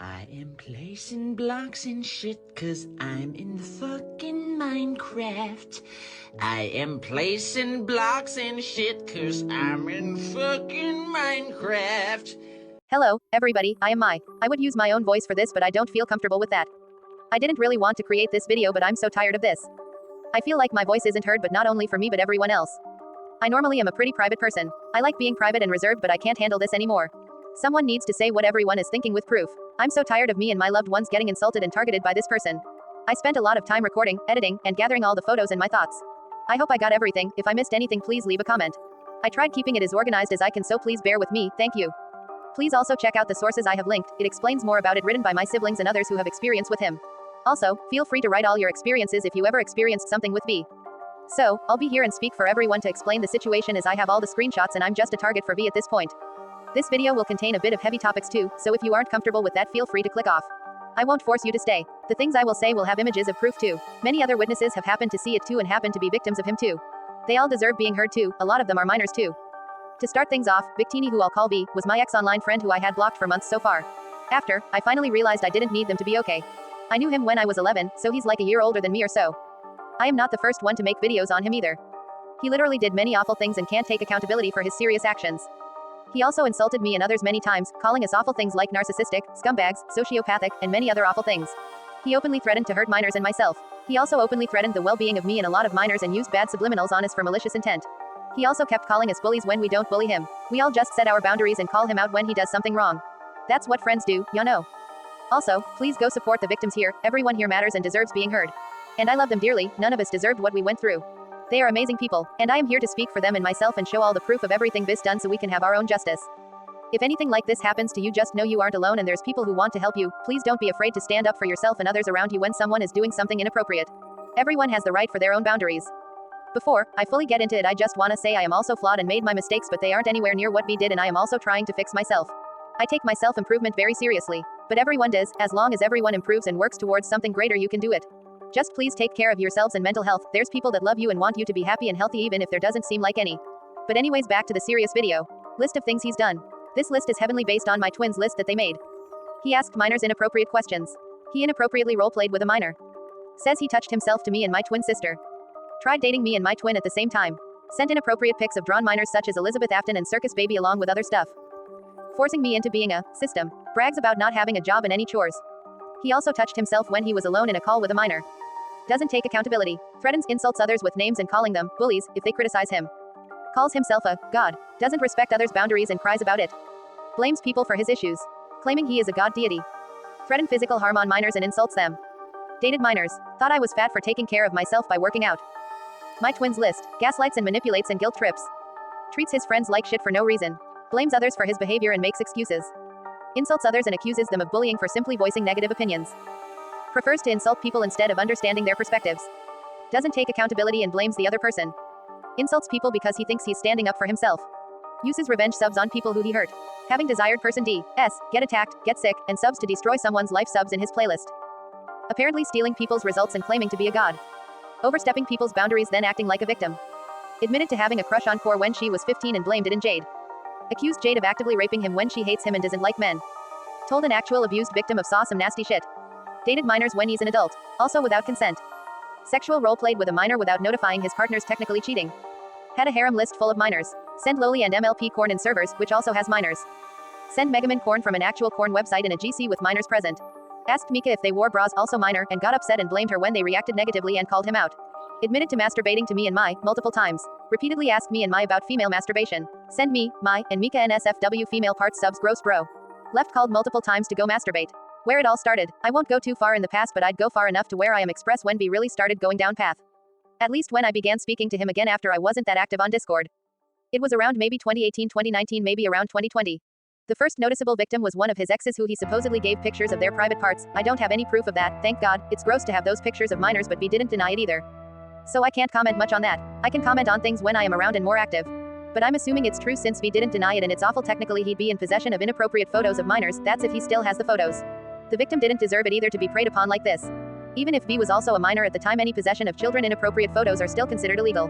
I am placing blocks and shit cause I'm in the fucking Minecraft. I am placing blocks and shit cause I'm in fucking Minecraft. Hello, everybody, I am Mai. I would use my own voice for this, but I don't feel comfortable with that. I didn't really want to create this video, but I'm so tired of this. I feel like my voice isn't heard, but not only for me but everyone else. I normally am a pretty private person. I like being private and reserved, but I can't handle this anymore. Someone needs to say what everyone is thinking with proof. I'm so tired of me and my loved ones getting insulted and targeted by this person. I spent a lot of time recording, editing, and gathering all the photos and my thoughts. I hope I got everything. If I missed anything, please leave a comment. I tried keeping it as organized as I can, so please bear with me, thank you. Please also check out the sources I have linked. It explains more about it, written by my siblings and others who have experience with him. Also, feel free to write all your experiences if you ever experienced something with V. So, I'll be here and speak for everyone to explain the situation, as I have all the screenshots and I'm just a target for V at this point. This video will contain a bit of heavy topics too, so if you aren't comfortable with that, feel free to click off. I won't force you to stay. The things I will say will have images of proof too. Many other witnesses have happened to see it too and happen to be victims of him too. They all deserve being heard too, a lot of them are minors too. To start things off, Victini, who I'll call V, was my ex-online friend who I had blocked for months so far. After, I finally realized I didn't need them to be okay. I knew him when I was 11, so he's like a year older than me or so. I am not the first one to make videos on him either. He literally did many awful things and can't take accountability for his serious actions. He also insulted me and others many times, calling us awful things like narcissistic, scumbags, sociopathic, and many other awful things. He openly threatened to hurt minors and myself. He also openly threatened the well-being of me and a lot of minors and used bad subliminals on us for malicious intent. He also kept calling us bullies when we don't bully him. We all just set our boundaries and call him out when he does something wrong. That's what friends do, you know. Also, please go support the victims here. Everyone here matters and deserves being heard. And I love them dearly. None of us deserved what we went through. They are amazing people, and I am here to speak for them and myself and show all the proof of everything Biz done so we can have our own justice. If anything like this happens to you, just know you aren't alone and there's people who want to help you. Please don't be afraid to stand up for yourself and others around you when someone is doing something inappropriate. Everyone has the right for their own boundaries. Before I fully get into it, I just want to say I am also flawed and made my mistakes, but they aren't anywhere near what B did, and I am also trying to fix myself. I take my self-improvement very seriously. But everyone does. As long as everyone improves and works towards something greater, you can do it. Just please take care of yourselves and mental health. There's people that love you and want you to be happy and healthy, even if there doesn't seem like any. But anyways, back to the serious video. List of things he's done. This list is heavily based on my twins' list that they made. He asked minors inappropriate questions. He inappropriately roleplayed with a minor. Says he touched himself to me and my twin sister. Tried dating me and my twin at the same time. Sent inappropriate pics of drawn minors such as Elizabeth Afton and Circus Baby along with other stuff. Forcing me into being a system. Brags about not having a job and any chores. He also touched himself when he was alone in a call with a minor. Doesn't take accountability. Threatens, insults others with names and calling them bullies if they criticize him. Calls himself a god. Doesn't respect others' boundaries and cries about it. Blames people for his issues. Claiming he is a god deity. Threatened physical harm on minors and insults them. Dated minors. Thought I was fat for taking care of myself by working out. My twins list. Gaslights and manipulates and guilt trips. Treats his friends like shit for no reason. Blames others for his behavior and makes excuses. Insults others and accuses them of bullying for simply voicing negative opinions. Prefers to insult people instead of understanding their perspectives. Doesn't take accountability and blames the other person. Insults people because he thinks he's standing up for himself. Uses revenge subs on people who he hurt. Having desired person D.S. get attacked, get sick, and subs to destroy someone's life, subs in his playlist. Apparently stealing people's results and claiming to be a god. Overstepping people's boundaries then acting like a victim. Admitted to having a crush on Core when she was 15 and blamed it in Jade. Accused Jade of actively raping him when she hates him and doesn't like men. Told an actual abused victim of saw some nasty shit. Dated minors when he's an adult, also without consent. Sexual roleplayed with a minor without notifying his partners, technically cheating. Had a harem list full of minors. Sent Loli and MLP corn in servers, which also has minors. Sent Megaman corn from an actual corn website in a GC with minors present. Asked Mika if they wore bras, also minor, and got upset and blamed her when they reacted negatively and called him out. Admitted to masturbating to me and Mai multiple times. Repeatedly asked me and Mai about female masturbation. Send me, Mai, and Mika NSFW female parts subs gross bro. Left called multiple times to go masturbate. Where it all started. I won't go too far in the past, but I'd go far enough to where I am express when B really started going down path. At least when I began speaking to him again after I wasn't that active on Discord. It was around maybe 2018, 2019, maybe around 2020. The first noticeable victim was one of his exes who he supposedly gave pictures of their private parts. I don't have any proof of that, thank God. It's gross to have those pictures of minors, but B didn't deny it either. So I can't comment much on that. I can comment on things when I am around and more active. But I'm assuming it's true since B didn't deny it and it's awful. Technically he'd be in possession of inappropriate photos of minors, that's if he still has the photos. The victim didn't deserve it either to be preyed upon like this. Even if B was also a minor at the time, any possession of children inappropriate photos are still considered illegal.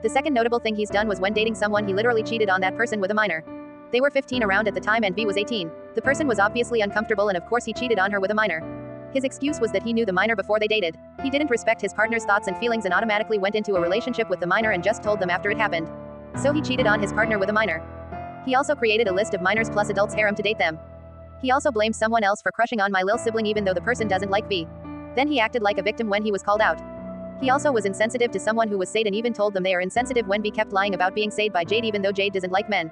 The second notable thing he's done was when dating someone, he literally cheated on that person with a minor. They were 15 around at the time and B was 18. The person was obviously uncomfortable and of course he cheated on her with a minor. His excuse was that he knew the minor before they dated. He didn't respect his partner's thoughts and feelings and automatically went into a relationship with the minor and just told them after it happened. So he cheated on his partner with a minor. He also created a list of minors plus adults harem to date them. He also blamed someone else for crushing on my lil sibling even though the person doesn't like B. Then he acted like a victim when he was called out. He also was insensitive to someone who was Sade and even told them they are insensitive when B kept lying about being Sade by Jade even though Jade doesn't like men.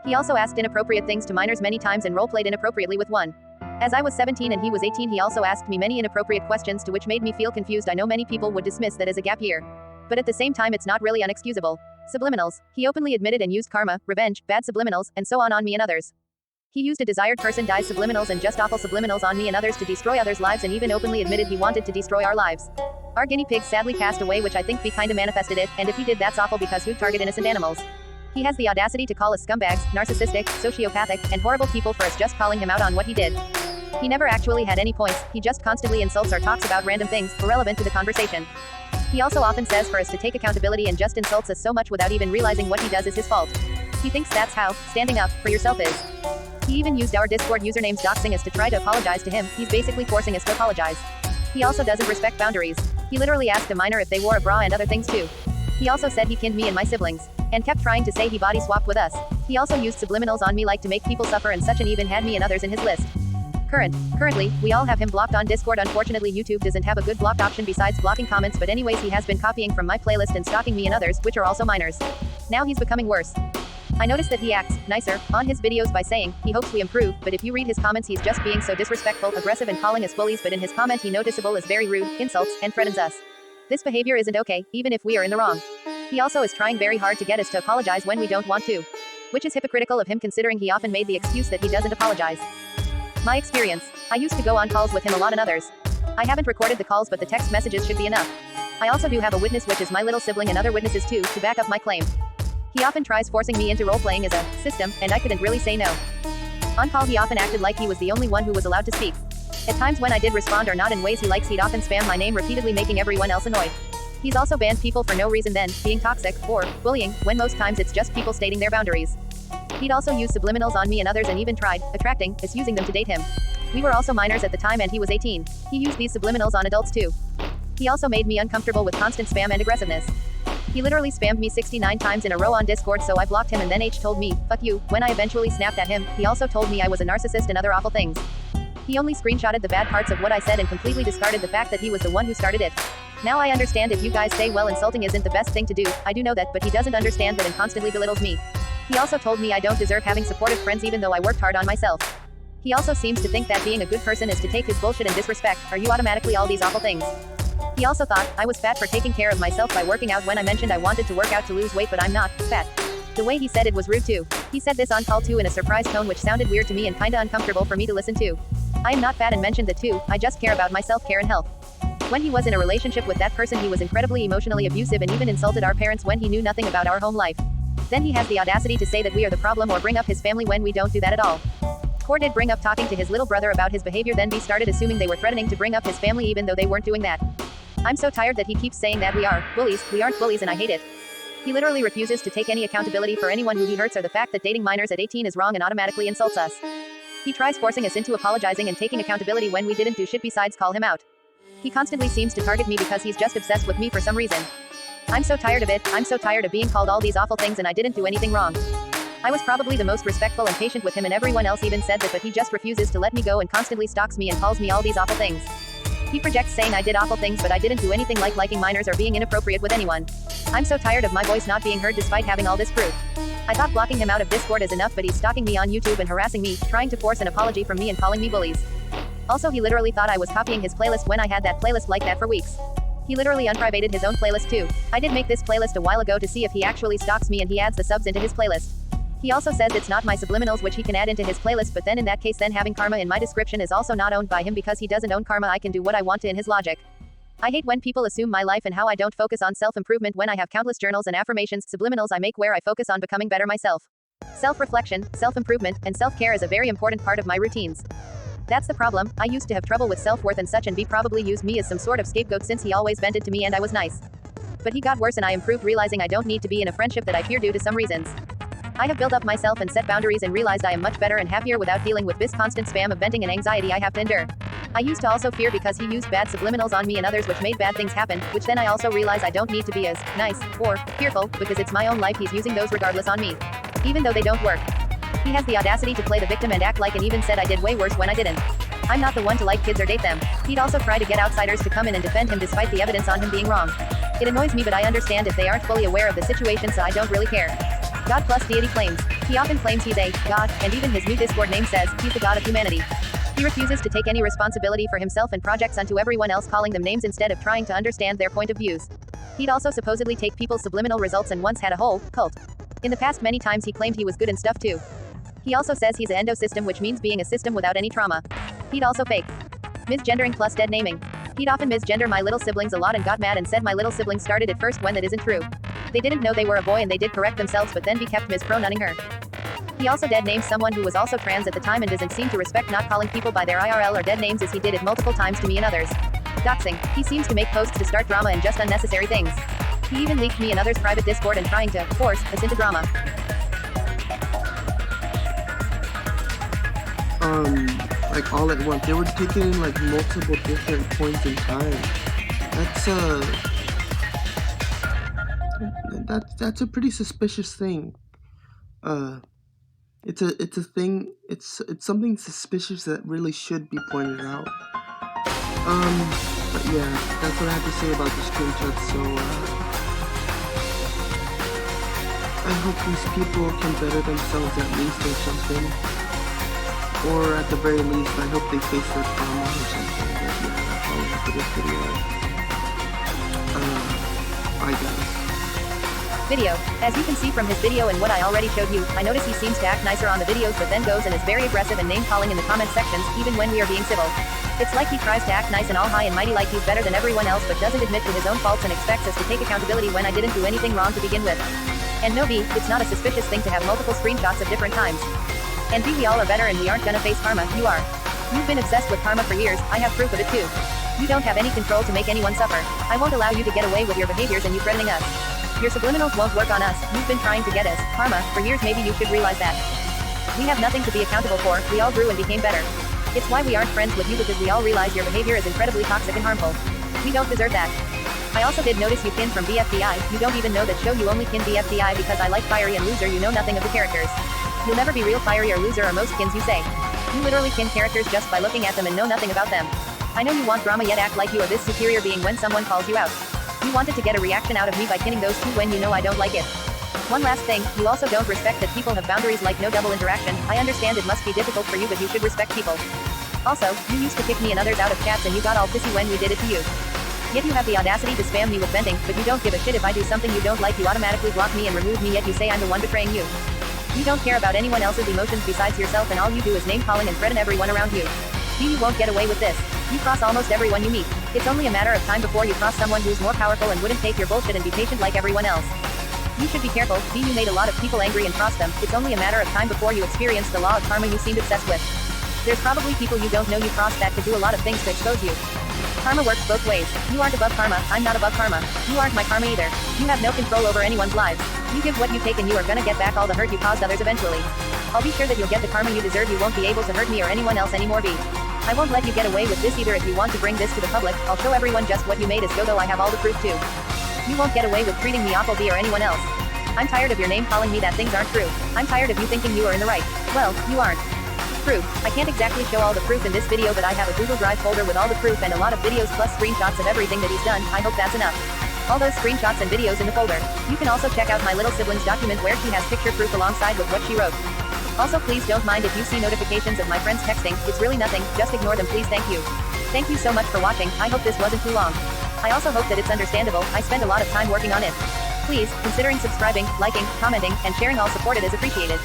He also asked inappropriate things to minors many times and role-played inappropriately with one. As I was 17 and he was 18, he also asked me many inappropriate questions to which made me feel confused. I know many people would dismiss that as a gap year. But at the same time it's not really unexcusable. Subliminals. He openly admitted and used karma, revenge, bad subliminals, and so on me and others. He used a desired person dies subliminals and just awful subliminals on me and others to destroy others' lives and even openly admitted he wanted to destroy our lives. Our guinea pig sadly passed away, which I think B kinda manifested it, and if he did that's awful because who'd target innocent animals? He has the audacity to call us scumbags, narcissistic, sociopathic, and horrible people for us just calling him out on what he did. He never actually had any points, he just constantly insults or talks about random things, irrelevant to the conversation. He also often says for us to take accountability and just insults us so much without even realizing what he does is his fault. He thinks that's how standing up for yourself is. He even used our Discord usernames doxing us to try to apologize to him. He's basically forcing us to apologize. He also doesn't respect boundaries. He literally asked a minor if they wore a bra and other things too. He also said he kinned me and my siblings, and kept trying to say he body swapped with us. He also used subliminals on me like to make people suffer and such, and even had me and others in his list. Currently, we all have him blocked on Discord. Unfortunately, YouTube doesn't have a good blocked option besides blocking comments, but anyways, he has been copying from my playlist and stalking me and others, which are also minors. Now he's becoming worse. I noticed that he acts nicer on his videos by saying he hopes we improve, but if you read his comments he's just being so disrespectful, aggressive and calling us bullies, but in his comment he noticeable is very rude, insults, and threatens us. This behavior isn't okay, even if we are in the wrong. He also is trying very hard to get us to apologize when we don't want to. Which is hypocritical of him considering he often made the excuse that he doesn't apologize. My experience. I used to go on calls with him a lot and others. I haven't recorded the calls but the text messages should be enough. I also do have a witness which is my little sibling and other witnesses too, to back up my claim. He often tries forcing me into role-playing as a system, and I couldn't really say no. On call he often acted like he was the only one who was allowed to speak. At times when I did respond or not in ways he likes, he'd often spam my name repeatedly, making everyone else annoyed. He's also banned people for no reason, then being toxic or bullying, when most times it's just people stating their boundaries. He'd also use subliminals on me and others and even tried attracting us using them to date him. We were also minors at the time and he was 18. He used these subliminals on adults too. He also made me uncomfortable with constant spam and aggressiveness. He literally spammed me 69 times in a row on Discord, so I blocked him and then H told me, fuck you, when I eventually snapped at him. He also told me I was a narcissist and other awful things. He only screenshotted the bad parts of what I said and completely discarded the fact that he was the one who started it. Now I understand if you guys say well insulting isn't the best thing to do, I do know that, but he doesn't understand that and constantly belittles me. He also told me I don't deserve having supportive friends even though I worked hard on myself. He also seems to think that being a good person is to take his bullshit and disrespect, are you automatically all these awful things. He also thought I was fat for taking care of myself by working out when I mentioned I wanted to work out to lose weight, but I'm not fat. The way he said it was rude too. He said this on call too in a surprise tone which sounded weird to me and kinda uncomfortable for me to listen to. I am not fat and mentioned that too, I just care about my self-care and health. When he was in a relationship with that person he was incredibly emotionally abusive and even insulted our parents when he knew nothing about our home life. Then he has the audacity to say that we are the problem or bring up his family when we don't do that at all. Core did bring up talking to his little brother about his behavior, then B started assuming they were threatening to bring up his family even though they weren't doing that. I'm so tired that he keeps saying that we are bullies, we aren't bullies, and I hate it. He literally refuses to take any accountability for anyone who he hurts or the fact that dating minors at 18 is wrong and automatically insults us. He tries forcing us into apologizing and taking accountability when we didn't do shit besides call him out. He constantly seems to target me because he's just obsessed with me for some reason. I'm so tired of it, I'm so tired of being called all these awful things and I didn't do anything wrong. I was probably the most respectful and patient with him and everyone else even said that, but he just refuses to let me go and constantly stalks me and calls me all these awful things. He projects saying I did awful things but I didn't do anything like liking minors or being inappropriate with anyone. I'm so tired of my voice not being heard despite having all this proof. I thought blocking him out of Discord is enough, but he's stalking me on YouTube and harassing me, trying to force an apology from me and calling me bullies. Also he literally thought I was copying his playlist when I had that playlist like that for weeks. He literally unprivated his own playlist too. I did make this playlist a while ago to see if he actually stalks me and he adds the subs into his playlist. He also says it's not my subliminals which he can add into his playlist, but then in that case then having karma in my description is also not owned by him because he doesn't own karma. I can do what I want to in his logic. I hate when people assume my life and how I don't focus on self-improvement when I have countless journals and affirmations, subliminals I make where I focus on becoming better myself. Self-reflection, self-improvement, and self-care is a very important part of my routines. That's the problem, I used to have trouble with self-worth and such, and B probably used me as some sort of scapegoat since he always vented to me and I was nice. But he got worse and I improved, realizing I don't need to be in a friendship that I fear due to some reasons. I have built up myself and set boundaries and realized I am much better and happier without dealing with this constant spam of venting and anxiety I have to endure. I used to also fear because he used bad subliminals on me and others which made bad things happen, which then I also realize I don't need to be as nice or fearful because it's my own life he's using those regardless on me. Even though they don't work. He has the audacity to play the victim and act like and even said I did way worse when I didn't. I'm not the one to like kids or date them. He'd also try to get outsiders to come in and defend him despite the evidence on him being wrong. It annoys me but I understand if they aren't fully aware of the situation so I don't really care. God plus deity claims. He often claims he's a God, and even his new Discord name says he's the God of humanity. He refuses to take any responsibility for himself and projects onto everyone else calling them names instead of trying to understand their point of views. He'd also supposedly take people's subliminal results and once had a whole cult. In the past many times he claimed he was good and stuff too. He also says he's an endosystem which means being a system without any trauma. He'd also fake misgendering plus dead naming. He'd often misgender my little siblings a lot and got mad and said my little siblings started it first when that isn't true. They didn't know they were a boy and they did correct themselves but then be kept mispronouncing her. He also dead names someone who was also trans at the time and doesn't seem to respect not calling people by their IRL or dead names as he did it multiple times to me and others. Doxing. He seems to make posts to start drama and just unnecessary things. He even leaked me and others' private Discord and trying to force us into drama. Like all at once. They were taking in like multiple different points in time. That's a pretty suspicious thing. It's a thing. It's something suspicious that really should be pointed out. But yeah, that's what I have to say about the screenshots. So I hope these people can better themselves at least or something. Or at the very least, I hope they face their trauma or something. But yeah, that's all I have for this video. Bye guys. Video. As you can see from his video and what I already showed you, I notice he seems to act nicer on the videos but then goes and is very aggressive and name-calling in the comment sections, even when we are being civil. It's like he tries to act nice and all high and mighty like he's better than everyone else but doesn't admit to his own faults and expects us to take accountability when I didn't do anything wrong to begin with. And no B, it's not a suspicious thing to have multiple screenshots of different times. And B, we all are better and we aren't gonna face karma, you are. You've been obsessed with karma for years, I have proof of it too. You don't have any control to make anyone suffer. I won't allow you to get away with your behaviors and you threatening us. Your subliminals won't work on us, you've been trying to get us, karma, for years maybe you should realize that. We have nothing to be accountable for, we all grew and became better. It's why we aren't friends with you because we all realize your behavior is incredibly toxic and harmful. We don't deserve that. I also did notice you pinned from BFDI, you don't even know that show you only pin BFDI because I like Fiery and Loser, you know nothing of the characters. You'll never be real Fiery or Loser or most kins you say. You literally pin characters just by looking at them and know nothing about them. I know you want drama yet act like you are this superior being when someone calls you out. You wanted to get a reaction out of me by pinning those two when you know I don't like it. One last thing, you also don't respect that people have boundaries like no double interaction. I understand it must be difficult for you but you should respect people. Also, you used to kick me and others out of chats and you got all pissy when we did it to you. Yet you have the audacity to spam me with venting, but you don't give a shit if I do something you don't like, you automatically block me and remove me yet you say I'm the one betraying you. You don't care about anyone else's emotions besides yourself and all you do is name calling and threaten everyone around you. You won't get away with this. You cross almost everyone you meet. It's only a matter of time before you cross someone who's more powerful and wouldn't take your bullshit and be patient like everyone else. You should be careful, you made a lot of people angry and crossed them, it's only a matter of time before you experience the law of karma you seemed obsessed with. There's probably people you don't know you crossed that could do a lot of things to expose you. Karma works both ways. You aren't above karma, I'm not above karma. You aren't my karma either. You have no control over anyone's lives. You give what you take and you are gonna get back all the hurt you caused others eventually. I'll be sure that you'll get the karma you deserve, you won't be able to hurt me or anyone else anymore, B. I won't let you get away with this either. If you want to bring this to the public, I'll show everyone just what you made us go, though I have all the proof too. You won't get away with treating me awful, B, or anyone else. I'm tired of your name calling me that things aren't true. I'm tired of you thinking you are in the right. Well, you aren't. Proof. I can't exactly show all the proof in this video, but I have a Google Drive folder with all the proof and a lot of videos plus screenshots of everything that he's done. I hope that's enough. All those screenshots and videos in the folder. You can also check out my little sibling's document where she has picture proof alongside with what she wrote. Also, please don't mind if you see notifications of my friends texting. It's really nothing, just ignore them please. Thank you. Thank you so much for watching. I hope this wasn't too long. I also hope that it's understandable, I spent a lot of time working on it. Please, considering subscribing, liking, commenting, and sharing, all supported is appreciated.